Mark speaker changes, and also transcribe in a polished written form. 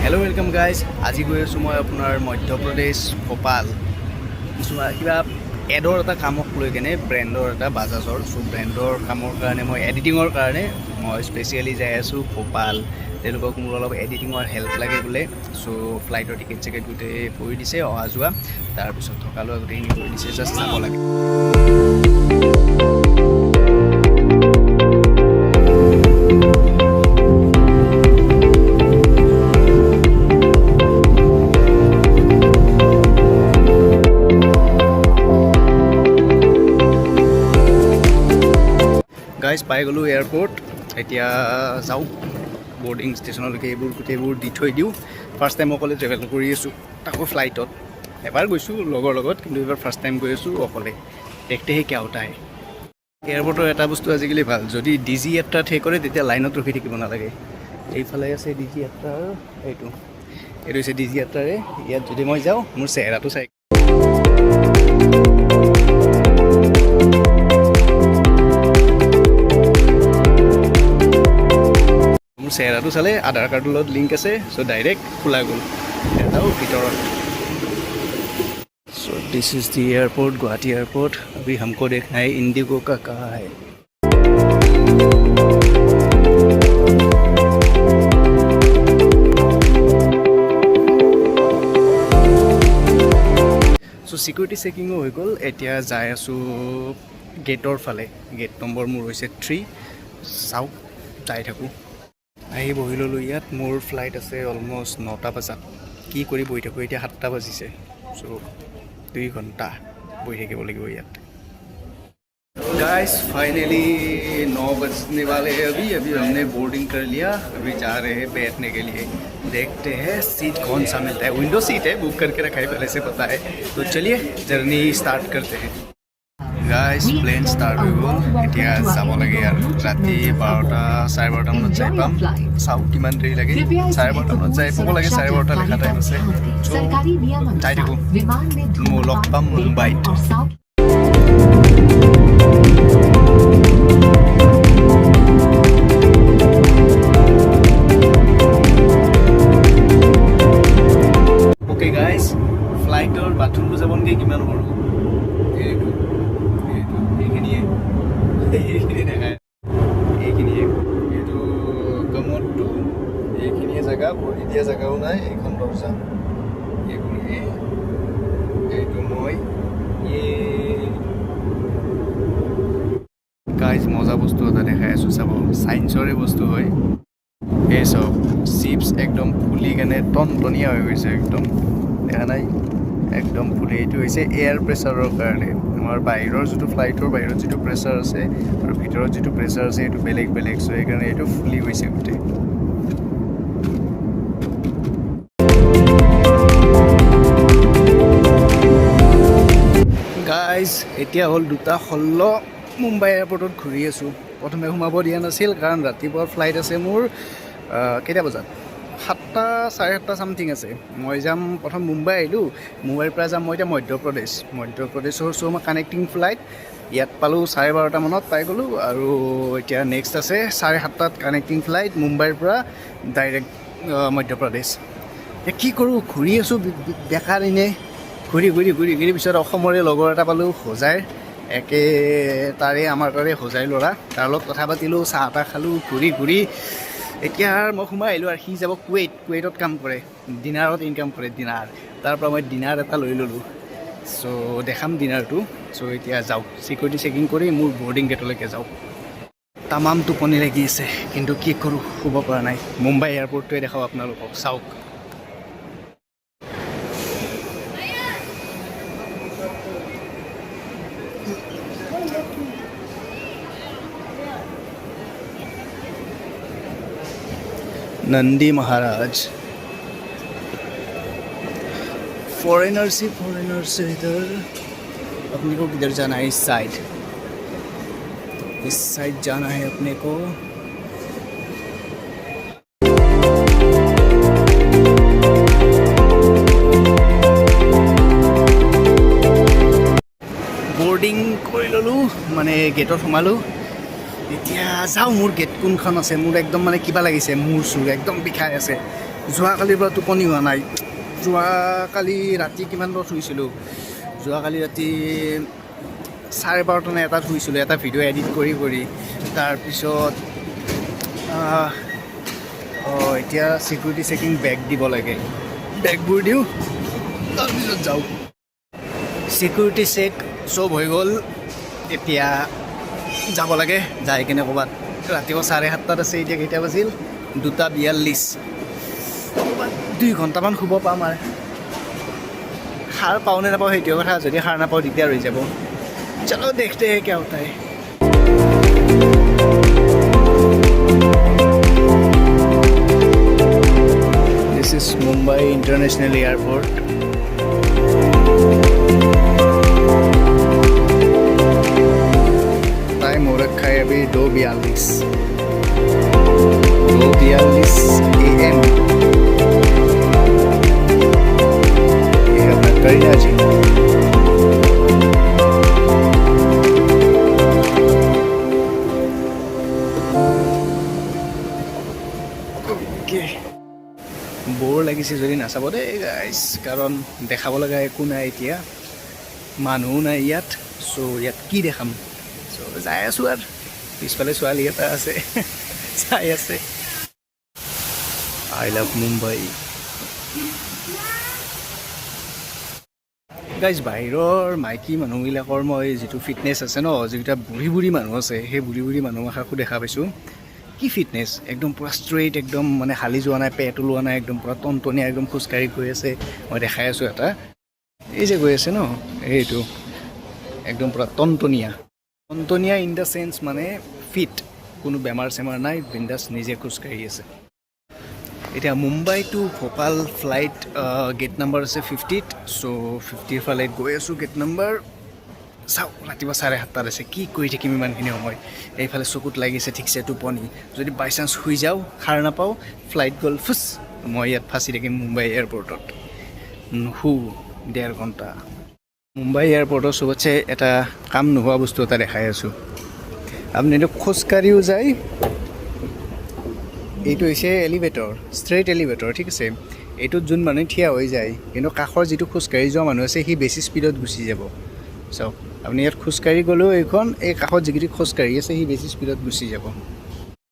Speaker 1: Hello welcome guys আজি গৈ আছোঁ মই আপোনাৰ মধ্যপ্ৰদেশ ভোপাল কিবা এডৰ এটা কামক লৈ কেনে ব্ৰেণ্ডৰ এটা বাজাজৰ ব্ৰেণ্ডৰ কামৰ কাৰণে মই এডিটিঙৰ কাৰণে মই স্পেচিয়েলি যাই আছোঁ ভোপাল তেওঁলোকক মোৰ অলপ এডিটিঙৰ হেল্প লাগে বোলে ফ্লাইটৰ টিকেট চেকেট গোটেই কৰি দিছে অহা যোৱা তাৰপিছত থকা লোৱা গোটেইখিনি কৰি দিছে জাষ্ট চাব লাগে গাইজ পাই গ'লোঁ এয়াৰপৰ্ট এতিয়া যাওঁ বৰ্ডিং ষ্টেচনলৈকে এইবোৰ গোটেইবোৰ দি থৈ দিওঁ ফাৰ্ষ্ট টাইম অকলে ট্ৰেভেল কৰি আছোঁ তাকো ফ্লাইটত এবাৰ গৈছোঁ লগৰ লগত কিন্তু এইবাৰ ফাৰ্ষ্ট টাইম গৈ আছোঁ অকলে দেখতেহে কিয় উঠাই এয়াৰপৰ্টৰ এটা বস্তু আজিকালি ভাল যদি ডিজি যাত্ৰা ঠিক কৰে তেতিয়া লাইনত ৰখি থাকিব নালাগে এইফালে আছে ডিজি যাত্ৰাৰ এইটো হৈছে ডিজি যাত্ৰাৰে ইয়াত যদি মই যাওঁ মোৰ চেহেৰাটো চাই চেহেৰাটো চালে আধাৰ কাৰ্ডৰ লগত লিংক আছে ডাইৰেক্ট খোলা গ'ল এটাও ভিতৰত this is the airport Guwahati airport अभी हमको देखना है इंडिगो का कहाँ है सिक्यूरिटी चेकिंगो हो गल एतिया जाय आसु गेटर फाले गेट नम्बर मोर होइसे 3 साउथ जाय थाकू आহি বহি ললোঁ ইয়াত মোৰ ফ্লাইট আছে অলমোষ্ট 9টা বজাত কি কৰি বহি থাকোঁ এতিয়া 7টা বাজিছে 2 घंटा বহি থাকিব লাগিব ইয়াত गाइस फाइनली 9 बजने वाले हैं अभी हमने बोर्डिंग कर लिया अभी जा रहे हैं बैठने के लिए देखते हैं सीट कौन सा मिलता है विंडो सीट है बुक करके रखा है पहले से पता है तो चलिए जर्नी स्टार्ट करते हैं गाइस प्लेन स्टार्ट हो गल এতিয়া যাব লাগে আৰু ৰাতি 12টা 12:30 মানত যাই পাম চাও কিমান দেৰি লাগে 12:30 মানত যাই পাব লাগে 12:30 লেখা টাইম আছে চৰকাৰী নিয়ম যাই থাকো মই লগ পাম মুম্বাইত ओके गाइस फ्लाइटर बाथरूम যাবনকে কিমান হ'ব जगह भरी दिया जगह ना एन दर्जा गाइज मजा बस्तु এটা দেখাই আছো চাব সায়েন্সৰে বস্তু হয় এই সব চিপস একদম ফুলি কেনে টনটনিয়া হৈ গৈছে একদম দেখা নাই একদম ফুলি এইটো হৈছে এয়াৰ প্ৰেছাৰৰ কাৰণে আমাৰ বাহিৰৰ যেটো ফ্লাইটৰ বাহিৰত যেটো প্ৰেছাৰ আছে আৰু ভিতৰত যেটো প্ৰেছাৰ আছে এইটো বেলেগ বেলেগ সো এই কাৰণে এইটো ফুলি গৈছে গুটে गाइज এতিয়া হল 2:16 মুম্বাই এয়াৰপৰ্টত ঘূৰি আছোঁ প্ৰথমে সোমাব দিয়া নাছিল কাৰণ ৰাতিপুৱাৰ ফ্লাইট আছে মোৰ কেইটা বজাত 7টা 7:30 সামথিং আছে মই যাম প্ৰথম মুম্বাই আহিলোঁ মুম্বাইৰ পৰা যাম মই এতিয়া মধ্যপ্ৰদেশৰ সো মই কানেক্টিং ফ্লাইট ইয়াত পালোঁ 12:30 মানত পাই গ'লোঁ আৰু এতিয়া নেক্সট আছে 7:30 কানেক্টিং ফ্লাইট মুম্বাইৰ পৰা ডাইৰেক্ট মধ্যপ্ৰদেশ কি কৰোঁ ঘূৰি আছোঁ বেকাৰ এনেই ঘূৰি পিছত অসমৰে লগৰ এটা পালোঁ হোজাইৰ একে তাৰে আমাৰ তাৰে হোজাই ল'ৰা তাৰ লগত কথা পাতিলোঁ চাহ এটা খালোঁ ঘূৰি এতিয়া মই সোমাই আহিলোঁ আৰু সি যাব কুৱেইটত কাম কৰে ডিনাৰত ইনকাম কৰে ডিনাৰ তাৰ পৰা মই ডিনাৰ এটা লৈ ল'লোঁ দেখাম ডিনাৰটো এতিয়া যাওঁ চিকিউৰিটি চেকিং কৰি মোৰ বৰ্ডিং গেটলৈকে যাওঁ তামাম টোপনি লাগি আছে কিন্তু কি কৰোঁ শুব পৰা নাই মুম্বাই এয়াৰপৰ্টটোৱে দেখাওঁ আপোনালোকক চাওক नंदी महाराज फॉरेनर से इधर अपने को किधर जाना है इस साइड जाना है अपने को बोर्डिंग कर ललो माने गेटत सोमालो এতিয়া যাওঁ মোৰ গেট কোনখন আছে মোৰ একদম মানে কিবা লাগিছে মোৰ চুৰ একদম বিষাই আছে যোৱাকালিৰ পৰা টোপনি হোৱা নাই। যোৱাকালি ৰাতি কিমান বজাত শুইছিলোঁ? যোৱাকালি ৰাতি 12:30 নে 1টাত শুইছিলোঁ, এটা ভিডিঅ' এডিট কৰি। তাৰপিছত এতিয়া ছিকিউৰিটি চেকিং বেগ দিব লাগে, বেগবোৰ দিওঁ, তাৰপিছত যাওঁ। ছিকিউৰিটি চেক চব হৈ গ'ল, এতিয়া যাব লাগে। যাই কিনে ক'ৰবাত ৰাতিপুৱা 7:30 আছে, এতিয়া কেইটা বাজিল? 2:42। 2 ঘণ্টামান শুব পাম আৰু। সাৰ পাওঁ নে নাপাওঁ সেইটোৱে কথা, যদি সাৰ নাপাওঁ দিগদাৰ হৈ যাব। চলো দেখতে হে क्या होता है। This is Mumbai International Airport. Time हो रखा है अभी 2:42 AM। ये है अपना करीना जी। বৰ লাগিছে যদি নাচাব দেই গাইজ, কাৰণ দেখাব লগা একো নাই এতিয়া, মানুহো নাই ইয়াত। চ' ইয়াত কি দেখাম? চ' যাই আছোঁ আৰু। পিছফালে ছোৱালী এটা আছে চাই আছে। I love Mumbai. গাইজ বাহিৰৰ মাইকী মানুহবিলাকৰ মই যিটো ফিটনেছ আছে ন, যিকেইটা বুঢ়ী মানুহ আছে, সেই বুঢ়ী মানুহ আশাকো দেখা পাইছোঁ। কি ফিটনেছ, একদম পূৰা ষ্ট্ৰেইট, একদম মানে হালি যোৱা নাই, পেট ওলোৱা নাই, একদম পূৰা টনটনীয়া, একদম খোজকাঢ়ি গৈ আছে। মই দেখাই আছোঁ এটা, এই যে গৈ আছে ন, এইটো একদম পূৰা টনটনীয়া ইন দ্য চেন্স মানে ফিট, কোনো বেমাৰ চেমাৰ নাই, বিন্দাছ নিজে খোজকাঢ়ি আছে। এতিয়া Mumbai to Bhopal flight gate number আছে 50ত। চ' 50ৰ ফালে গৈ আছোঁ গেট নাম্বাৰ। চাওক ৰাতিপুৱা 7:30 আছে, কি কৰি থাকিম ইমানখিনি সময়? এইফালে চকুত লাগিছে ঠিকছে টোপনি, যদি বাই চান্স শুই যাওঁ, সাৰ নাপাওঁ, ফ্লাইট গ'ল ফুচ, মই ইয়াত ফাঁচি থাকিম মুম্বাই এয়াৰপৰ্টত। নুশু 1.5 ঘণ্টা। মুম্বাই এয়াৰপৰ্টৰ চবতছে এটা কাম নোহোৱা বস্তু এটা দেখাই আছোঁ। আপুনি এইটো খোজকাঢ়িও যায়, এইটো হৈছে এলিভেটৰ, ষ্ট্ৰেইট এলিভেটৰ, ঠিক আছে। এইটোত যোন মানুহে থিয় হৈ যায়, কিন্তু কাষৰ যিটো খোজকাঢ়ি যোৱা মানুহ আছে সি বেছি স্পীডত গুচি যাব। চাওক আপুনি ইয়াত খোজকাঢ়ি গ'লেও এইখন, এই কাষত যিকেইটি খোজকাঢ়ি আছে সি বেছি স্পীডত গুচি যাব।